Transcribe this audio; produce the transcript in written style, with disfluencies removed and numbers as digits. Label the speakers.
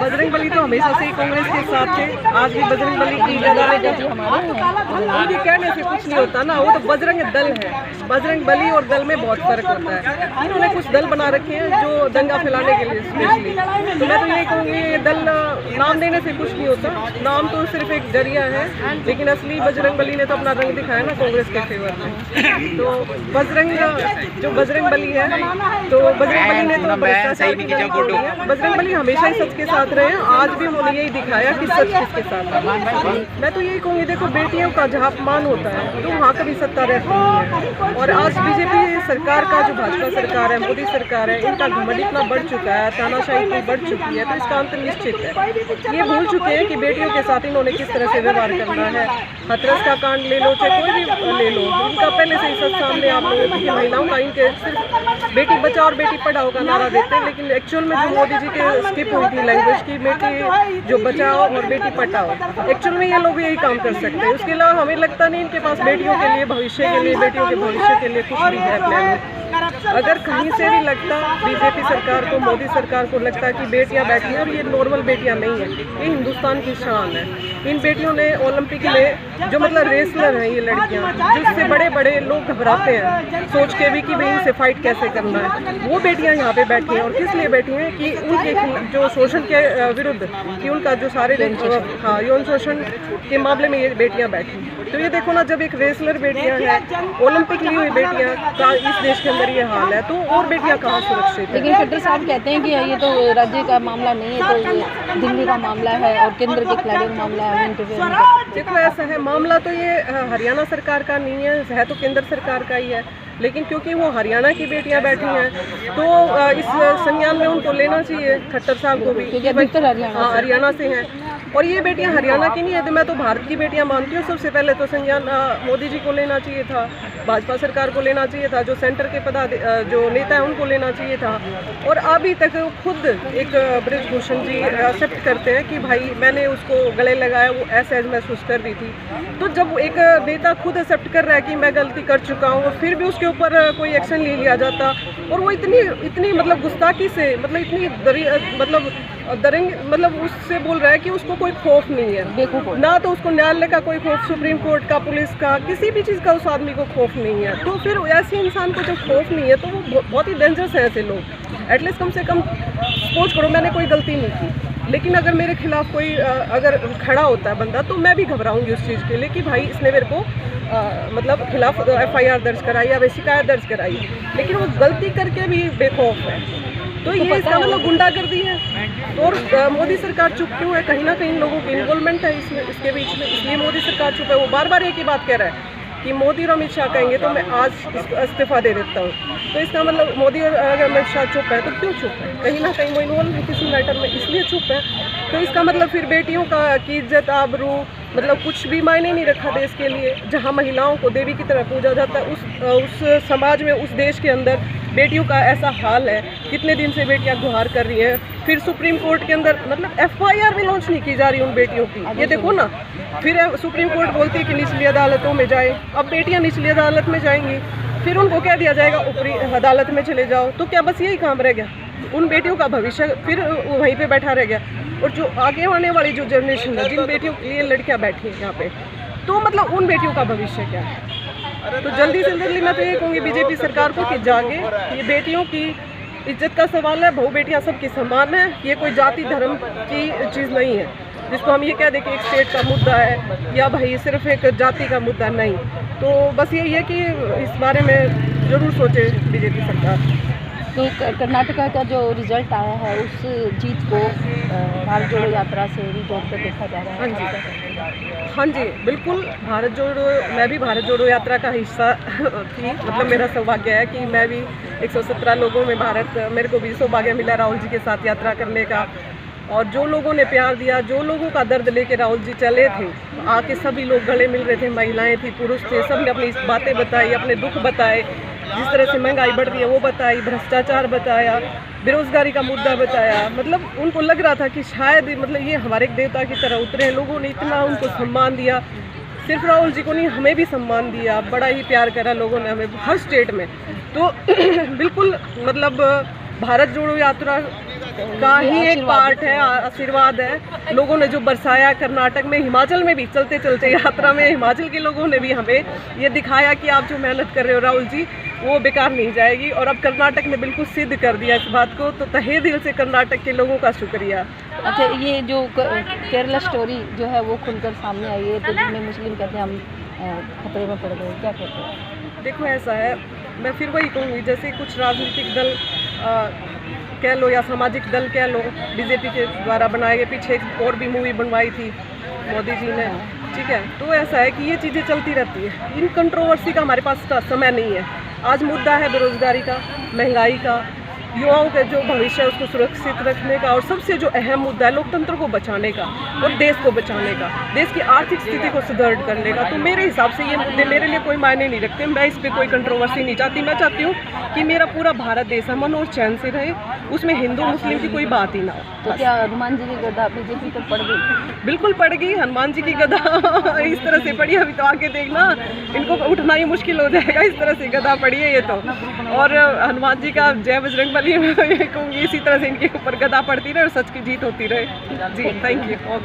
Speaker 1: बजरंग बली तो हमेशा से ही कांग्रेस के साथ थे। आज भी बजरंग बली की उनके कहने से कुछ नहीं होता ना, वो तो बजरंग दल है। बजरंग बली और दल में बहुत फर्क होता है। इन्होंने कुछ दल बना रखे हैं जो दंगा फैलाने के लिए स्पेशली। तो मैं तो यही कहूँगी ये दल नाम देने से कुछ नहीं होता, नाम तो सिर्फ एक जरिया है, लेकिन असली बजरंग बली ने तो अपना रंग दिखाया ना कांग्रेस के फेवर में। तो बजरंग बली है, तो बजरंग बली ने तो भ्रष्टाचार की जंग तोड़ी है। बजरंग बली हमेशा ही सच के साथ रहे, आज भी उन्होंने यही दिखाया कि सच किसके साथ है। मैं तो यही कहूँगी देखो, बेटियों का जहाँ अपमान होता है तो वहाँ कभी सत्ता रहती है। और आज बीजेपी सरकार का जो भाजपा सरकार है, मोदी सरकार है, इनका घमंड इतना बढ़ चुका है, तानाशाही इतनी बढ़ चुकी है, तो इसका अंत निश्चित है। ये भूल चुके हैं कि बेटियों के साथ इन्होंने किस तरह से व्यवहार करना है। हाथरस का कांड ले लो, चाहे कोई भी ले लो, इनका पहले से ही सब सामने आप लोगों की महिलाओं का, इनके सिर्फ बेटी बचाओ और बेटी पढ़ाओ का नारा देते हैं, लेकिन एक्चुअल में जो मोदी जी के स्किप हुई थी लैंग्वेज की, बेटी जो बचाओ और बेटी पढ़ाओ, एक्चुअल में ये लोग यही काम कर सकते हैं। उसके अलावा हमें लगता नहीं इनके पास बेटियों के लिए, भविष्य के लिए, बेटियों के भविष्य के लिए कुछ भी है प्लान। अगर कहीं से भी लगता बीजेपी सरकार को, मोदी सरकार को लगता कि बेटियां बैठी हैं और ये नॉर्मल बेटियां नहीं है, ये हिंदुस्तान की शान है। इन बेटियों ने ओलंपिक में जो मतलब रेसलर हैं ये लड़कियां, जिससे बड़े बड़े लोग घबराते हैं सोच के भी कि भाई इनसे फाइट कैसे करना है, वो बेटियां यहाँ पे बैठी हैं। और किस लिए बैठी हैं कि उनके जो शोषण के विरुद्ध, कि उनका जो शारीरिक यौन शोषण के मामले में ये बेटियां बैठी। तो ये देखो ना, जब एक रेसलर बेटियां हैं, ओलंपिक ली हुई बेटियां का इस देश के अंदर ये हाल है, तो और बेटियां कहाँ सुरक्षित है।
Speaker 2: लेकिन खट्टर साहब कहते हैं कि ये तो राज्य का मामला नहीं है, तो ये दिल्ली का मामला है और केंद्र के खिलाड़ियों का मामला है।
Speaker 1: देखो ऐसा है, मामला तो ये हरियाणा सरकार का नहीं है तो केंद्र सरकार का ही है। लेकिन क्योंकि वो हरियाणा की बेटियां बैठी हैं, तो इस संज्ञान में उनको लेना चाहिए, खट्टर साहब को भी, हरियाणा से हैं। और ये बेटियां हरियाणा की नहीं है, तो मैं तो भारत की बेटियां मानती हूँ। सबसे पहले तो संज्ञान मोदी जी को लेना चाहिए था, भाजपा सरकार को लेना चाहिए था, जो सेंटर के जो नेता हैं उनको लेना चाहिए था। और अभी तक खुद एक बृजभूषण जी एक्सेप्ट करते हैं कि भाई मैंने उसको गले लगाया, वो ऐसे महसूस कर रही थी। तो जब एक नेता खुद एक्सेप्ट कर रहा है कि मैं गलती कर चुका हूँ, फिर भी उसके ऊपर कोई एक्शन ले लिया जाता, और वो इतनी मतलब गुस्ताखी से, मतलब इतनी दरिंग मतलब उससे बोल रहा है कि उसको कोई खौफ नहीं है ना, तो उसको न्यायालय का कोई खौफ, सुप्रीम कोर्ट का, पुलिस का, किसी भी चीज़ का उस आदमी को खौफ नहीं है। तो फिर ऐसे इंसान को जब खौफ नहीं है तो वो बहुत ही डेंजरस है ऐसे लोग। एटलीस्ट कम से कम सपोज करो मैंने कोई गलती नहीं की, लेकिन अगर मेरे खिलाफ कोई अगर खड़ा होता है बंदा, तो मैं भी घबराऊंगी उस चीज़ के लिए कि भाई इसने मेरे को मतलब खिलाफ FIR दर्ज कराई या शिकायत दर्ज कराई, लेकिन वो गलती करके भी बेखौफ है। तो ये इसका मतलब गुंडागर्दी है। और मोदी सरकार चुप क्यों है? कहीं ना कहीं लोगों की इन्वॉल्वमेंट है इसके बीच में, इसलिए मोदी सरकार चुप है। वो बार बार एक ही बात कह रहा है कि मोदी और अमित शाह कहेंगे तो मैं आज इस्तीफा दे देता हूँ। तो इसका मतलब मोदी और अगर अमित शाह चुप है तो क्यों चुप है? कहीं ना कहीं वो इन्वॉल्व है किसी मैटर में, इसलिए चुप है। तो इसका मतलब फिर बेटियों की इज्जत, आबरू, मतलब कुछ भी मायने नहीं रखा देश के लिए। जहाँ महिलाओं को देवी की तरह पूजा जाता है, उस समाज में, उस देश के अंदर बेटियों का ऐसा हाल है। कितने दिन से बेटियां गुहार कर रही हैं, फिर सुप्रीम कोर्ट के अंदर मतलब FIR भी लॉन्च नहीं की जा रही उन बेटियों की। ये देखो ना, फिर सुप्रीम कोर्ट बोलती है कि निचली अदालतों में जाए। अब बेटियां निचली अदालत में जाएंगी, फिर उनको कह दिया जाएगा ऊपरी अदालत में चले जाओ। तो क्या बस यही काम रह गया? उन बेटियों का भविष्य फिर वहीं पे बैठा रह गया। और जो आगे आने वाली जो जनरेशन है, जिन बेटियों के लिए लड़कियां बैठी हैं यहाँ पे, तो मतलब उन बेटियों का भविष्य क्या है? तो जल्दी से जल्दी मैं तो ये कहूँगी बीजेपी सरकार को कि जागे। ये बेटियों की इज्जत का सवाल है, बहू बेटियाँ सबकी समान है। ये कोई जाति धर्म की चीज़ नहीं है जिसको हम ये कह दें कि एक स्टेट का मुद्दा है या भाई सिर्फ एक जाति का मुद्दा नहीं। तो बस यही है कि इस बारे में ज़रूर सोचे बीजेपी सरकार।
Speaker 2: तो कर्नाटका का जो रिजल्ट आया है, उस जीत को भारत जोड़ो यात्रा से भी जोड़कर देखा जा रहा है।
Speaker 1: हाँ जी बिल्कुल, भारत जोड़ो, मैं भी भारत जोड़ो यात्रा का हिस्सा थी। मतलब मेरा सौभाग्य है कि मैं भी 117 लोगों में मेरे को भी सौभाग्य मिला राहुल जी के साथ यात्रा करने का। और जो लोगों ने प्यार दिया, जो लोगों का दर्द लेके राहुल जी चले थे, आके सभी लोग गले मिल रहे थे, महिलाएं थी, पुरुष थे, सब ने अपनी बातें बताई, अपने दुख बताए, जिस तरह से महंगाई बढ़ रही है वो बताई, भ्रष्टाचार बताया, बेरोजगारी का मुद्दा बताया। मतलब उनको लग रहा था कि शायद मतलब ये हमारे एक देवता की तरह उतरे हैं। लोगों ने इतना उनको सम्मान दिया, सिर्फ राहुल जी को नहीं, हमें भी सम्मान दिया, बड़ा ही प्यार करा लोगों ने हमें हर स्टेट में। तो बिल्कुल मतलब भारत जोड़ो यात्रा का ही एक पार्ट है, आशीर्वाद है। लोगों ने जो बरसाया कर्नाटक में, हिमाचल में भी चलते चलते यात्रा में हिमाचल के लोगों ने भी हमें ये दिखाया कि आप जो मेहनत कर रहे हो राहुल जी वो बेकार नहीं जाएगी। और अब कर्नाटक ने बिल्कुल सिद्ध कर दिया इस बात को, तो तहे दिल से कर्नाटक के लोगों का शुक्रिया।
Speaker 2: अच्छा, ये जो केरला स्टोरी जो है वो खुलकर सामने आई है, तो जिसमें मुस्लिम कहते हैं हम खतरे में पड़ गए, क्या कहते हैं?
Speaker 1: देखो ऐसा है, मैं फिर वही कहूँगी, जैसे कुछ राजनीतिक दल कह लो या सामाजिक दल कह लो, बीजेपी के द्वारा बनाए गए, पीछे एक और भी मूवी बनवाई थी मोदी जी ने, ठीक है। तो ऐसा है कि ये चीज़ें चलती रहती है, इन कंट्रोवर्सी का हमारे पास समय नहीं है। आज मुद्दा है बेरोजगारी का, महंगाई का, युवाओं के जो भविष्य है उसको सुरक्षित रखने का, और सबसे जो अहम मुद्दा है लोकतंत्र को बचाने का और देश को बचाने का, देश की आर्थिक स्थिति को सुदृढ़ करने का। तो मेरे हिसाब से ये मुद्दे मेरे लिए कोई मायने नहीं रखते। मैं इस पर कोई कंट्रोवर्सी नहीं चाहती। मैं चाहती हूँ कि मेरा पूरा भारत देश अमन और चैन से रहे, उसमें हिंदू मुस्लिम की कोई बात ही ना हो।
Speaker 2: तो क्या हनुमान जी की गदा बीजेपी तो पड़ गई?
Speaker 1: बिल्कुल पड़ गई हनुमान जी की गदा इस तरह से पड़ी, अभी तो आगे देखना इनको उठना ही मुश्किल हो जाएगा, इस तरह से गदा पड़ी है ये तो। और हनुमान जी का जय बजरंग बली, मैं ये कहूँगी इसी तरह से इनके ऊपर गदा पड़ती रहे और सच की जीत होती रहे। जी, थैंक यू।